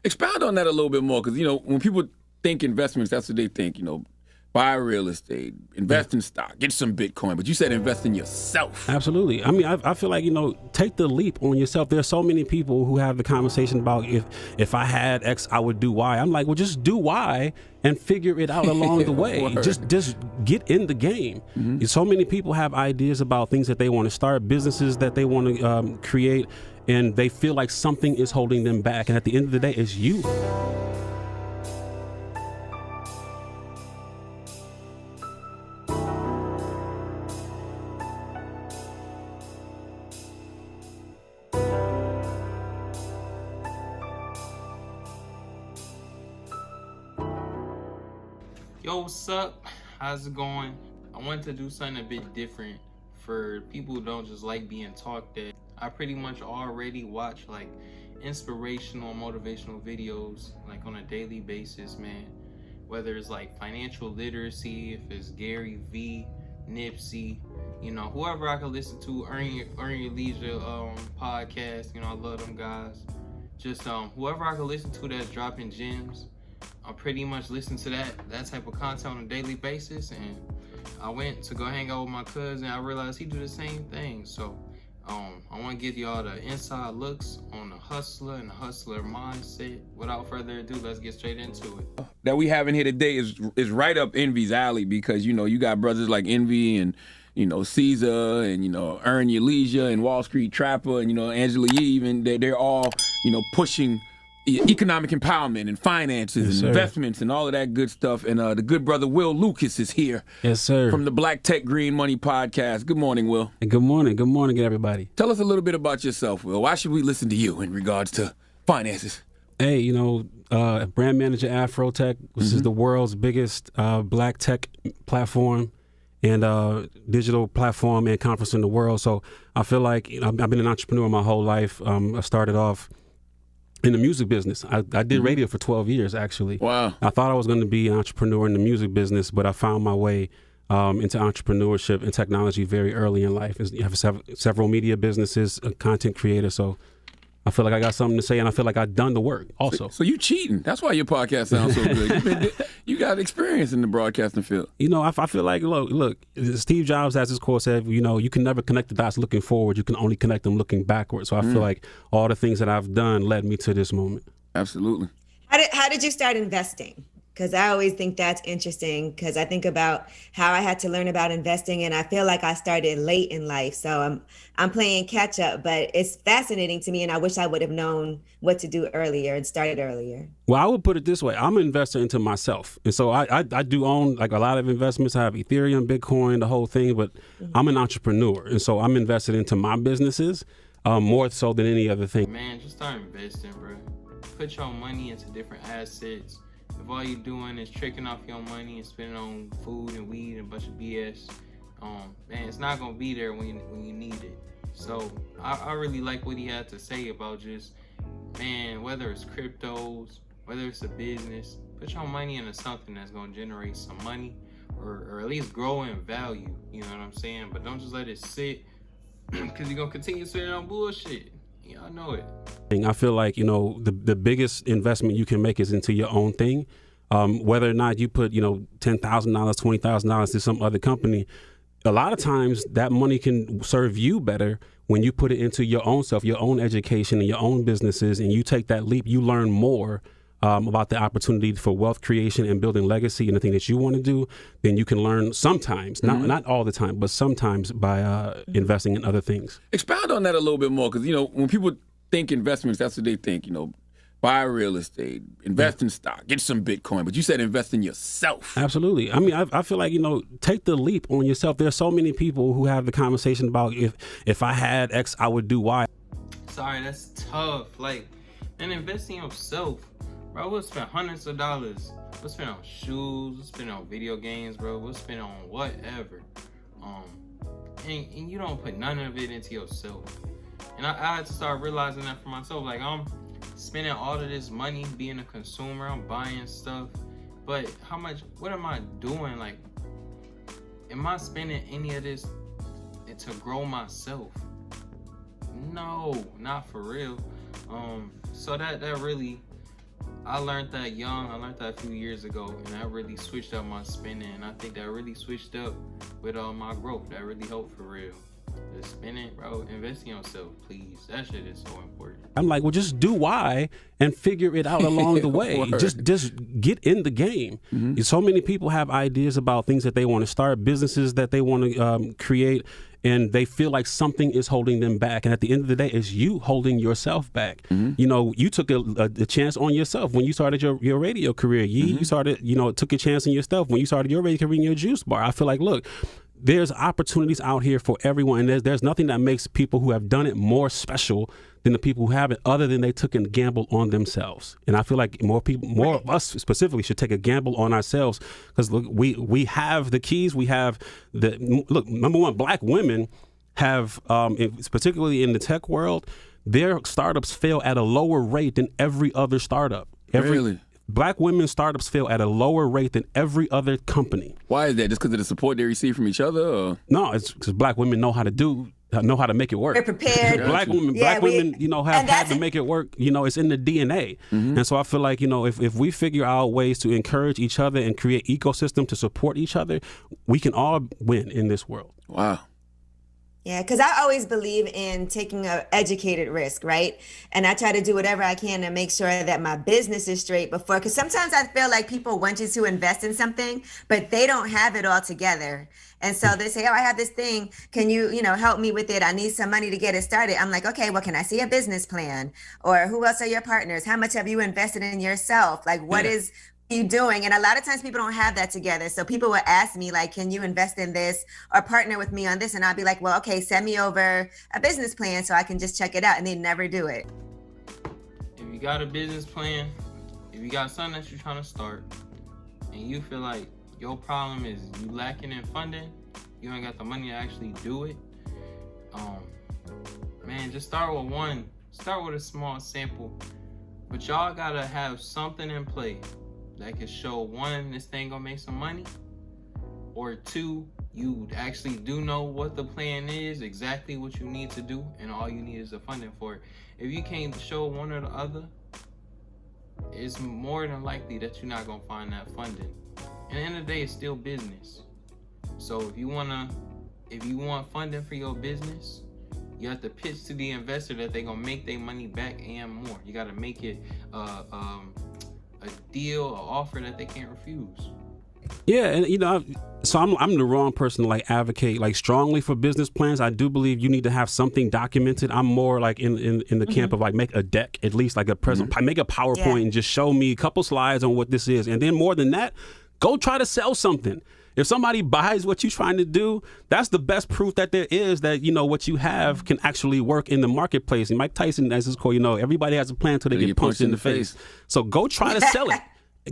Expound on that a little bit more, because, when people think investments, that's what they think, buy real estate, invest in stock, get some Bitcoin. But you said invest in yourself. Absolutely. I mean, I feel like, take the leap on yourself. There's so many people who have the conversation about if I had X, I would do Y. I'm like, well, just do Y and figure it out along the way. Just get in the game. Mm-hmm. So many people have ideas about things that they want to start, businesses that they want to create, and they feel like something is holding them back. And at the end of the day, it's you. Yo, what's up? How's it going? I wanted to do something a bit different for people who don't just like being talked at. I pretty much already watch like inspirational, motivational videos like on a daily basis, man. Whether it's like financial literacy, if it's Gary V, Nipsey, whoever I could listen to, Earn Your Leisure podcast. I love them guys. Just whoever I could listen to that's dropping gems. I pretty much listen to that type of content on a daily basis, and I went to go hang out with my cousin. I realized he do the same thing. So I want to give y'all the inside looks on the hustler and the hustler mindset. Without further ado, let's get straight into it. That we have in here today is right up Envy's alley, because you got brothers like Envy and Caesar and Earn Your Leisure and Wall Street Trapper and Angela Yee, even they're all pushing economic empowerment and finances and investments and all of that good stuff. And the good brother Will Lucas is here. Yes, sir. From the Black Tech Green Money podcast. Good morning, Will. And good morning. Good morning, everybody. Tell us a little bit about yourself, Will. Why should we listen to you in regards to finances? Hey, brand manager Afrotech, which is the world's biggest black tech platform and digital platform and conference in the world. So I feel like I've been an entrepreneur my whole life. I started off in the music business. I did radio for 12 years, actually. Wow. I thought I was going to be an entrepreneur in the music business, but I found my way into entrepreneurship and technology very early in life. You have several media businesses, a content creator, so I feel like I got something to say, and I feel like I've done the work also. So you cheating. That's why your podcast sounds so good. You got experience in the broadcasting field. I feel like, look, Steve Jobs has this quote said, you can never connect the dots looking forward. You can only connect them looking backwards. So I feel like all the things that I've done led me to this moment. Absolutely. How did you start investing? Because I always think that's interesting, because I think about how I had to learn about investing, and I feel like I started late in life. So I'm playing catch up, but it's fascinating to me, and I wish I would have known what to do earlier and started earlier. Well, I would put it this way. I'm an investor into myself. And so I do own like a lot of investments. I have Ethereum, Bitcoin, the whole thing, but I'm an entrepreneur. And so I'm invested into my businesses more so than any other thing. Man, just start investing, bro. Put your money into different assets. If all you're doing is tricking off your money and spending on food and weed and a bunch of BS, man, it's not gonna be there when you need it. So I really like what he had to say about just, man, whether it's cryptos, whether it's a business, put your money into something that's gonna generate some money or at least grow in value. You know what I'm saying? But don't just let it sit, because you're gonna continue sitting on bullshit. Yeah, I know it. I feel like, the biggest investment you can make is into your own thing. Whether or not you put, $10,000, $20,000 to some other company, a lot of times that money can serve you better when you put it into your own self, your own education and your own businesses, and you take that leap. You learn more about the opportunity for wealth creation and building legacy and the thing that you want to do, then you can learn sometimes, not all the time, but sometimes by investing in other things. Expound on that a little bit more, because, when people think investments, that's what they think, buy real estate, invest in stock, get some Bitcoin. But you said invest in yourself. Absolutely. I mean, I feel like, take the leap on yourself. There's so many people who have the conversation about if I had X, I would do Y. Sorry, that's tough. And invest in yourself. Bro, we'll spend hundreds of dollars. We'll spend on shoes, we'll spend on video games, bro. We'll spend on whatever. And you don't put none of it into yourself. And I had to start realizing that for myself. Like, I'm spending all of this money being a consumer. I'm buying stuff. But what am I doing? Like, am I spending any of this to grow myself? No, not for real. So that really I learned that young. I learned that a few years ago, and that really switched up my spending. And I think that really switched up with my growth. That really helped for real. Just spending, bro. Invest in yourself, please. That shit is so important. I'm like, well, just do why and figure it out along the way. just get in the game. So many people have ideas about things that they want to start, businesses that they want to create, and they feel like something is holding them back. And at the end of the day, it's you holding yourself back. You know, you took a chance on yourself when you started your radio career. You started, you know, took a chance on yourself when you started your radio career in your juice bar. I feel like, look, there's opportunities out here for everyone. And there's nothing that makes people who have done it more special than the people who haven't, other than they took a gamble on themselves. And I feel like more of us specifically should take a gamble on ourselves, because look, we have the keys. We have number one, Black women have, particularly in the tech world, their startups fail at a lower rate than every other startup. Really? Black women startups fail at a lower rate than every other company. Why is that? Just because of the support they receive from each other? Or? No, it's because Black women know how to make it work. We're prepared. Black women, you know, have had to make it work. You know, it's in the DNA. And so I feel like, you know, if we figure out ways to encourage each other and create ecosystem to support each other, we can all win in this world. Wow. Yeah, because I always believe in taking an educated risk, right? And I try to do whatever I can to make sure that my business is straight before, because sometimes I feel like people want you to invest in something, but they don't have it all together. And so they say, oh, I have this thing. Can you help me with it? I need some money to get it started. I'm like, okay, well, can I see a business plan? Or who else are your partners? How much have you invested in yourself? Like, what is you doing? And a lot of times people don't have that together. So people will ask me, like, can you invest in this or partner with me on this? And I'll be like, well, okay, send me over a business plan so I can just check it out. And they never do it. If you got a business plan, if you got something that you're trying to start, and you feel like your problem is you lacking in funding, you ain't got the money to actually do it, man, just start with one. Start with a small sample. But y'all gotta have something in play that can show, one, this thing gonna make some money, or two, you actually do know what the plan is, exactly what you need to do, and all you need is the funding for it. If you can't show one or the other, it's more than likely that you're not gonna find that funding. And at the end of the day, it's still business. So if you want funding for your business, you have to pitch to the investor that they're gonna make their money back and more. You gotta make it a deal, an offer that they can't refuse. Yeah, and you know, so I'm the wrong person to like advocate like strongly for business plans. I do believe you need to have something documented. I'm more like in the camp of like make a deck, at least like a present, make a PowerPoint and just show me a couple slides on what this is, and then more than that, go try to sell something. If somebody buys what you're trying to do, that's the best proof that there is that, you know, what you have can actually work in the marketplace. And Mike Tyson, as his quote, you know, everybody has a plan until they get punched in the face. So go try to sell it.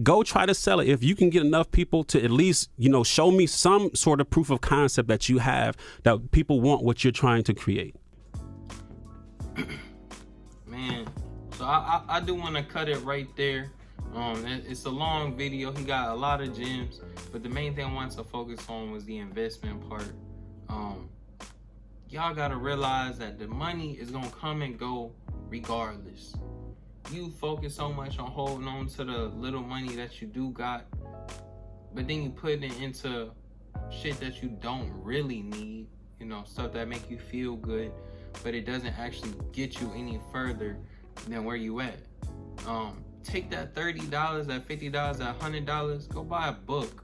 Go try to sell it. If you can get enough people to at least, you know, show me some sort of proof of concept that you have, that people want what you're trying to create. Man, so I do want to cut it right there. It's a long video. He got a lot of gems, but the main thing I wanted to focus on was the investment part. Y'all gotta realize that the money is gonna come and go regardless. You focus so much on holding on to the little money that you do got, but then you put it into shit that you don't really need, you know, stuff that make you feel good, but it doesn't actually get you any further than where you at. Take that $30, that $50, that $100, go buy a book.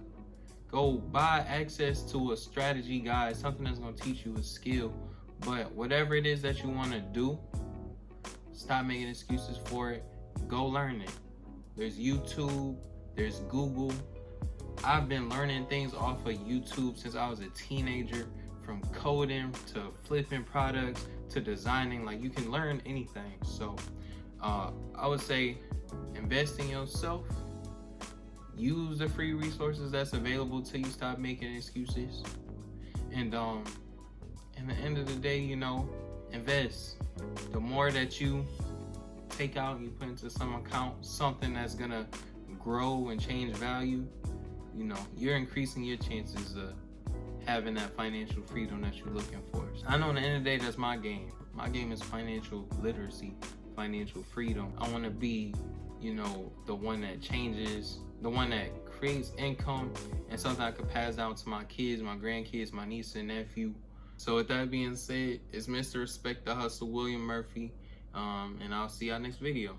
Go buy access to a strategy guide, something that's gonna teach you a skill. But whatever it is that you wanna do, stop making excuses for it. Go learn it. There's YouTube, there's Google. I've been learning things off of YouTube since I was a teenager, from coding to flipping products to designing. Like, you can learn anything. So I would say invest in yourself. Use the free resources that's available till you stop making excuses. And in the end of the day, you know, invest. The more that you take out and you put into some account, something that's gonna grow and change value, you know, you're increasing your chances of having that financial freedom that you're looking for. I know in the end of the day, that's my game. My game is financial literacy, financial freedom. I want to be, you know, the one that changes, the one that creates income, and something I could pass down to my kids, my grandkids, my niece and nephew. So with that being said, it's Mr. Respect the Hustle, William Murphy, and I'll see y'all next video.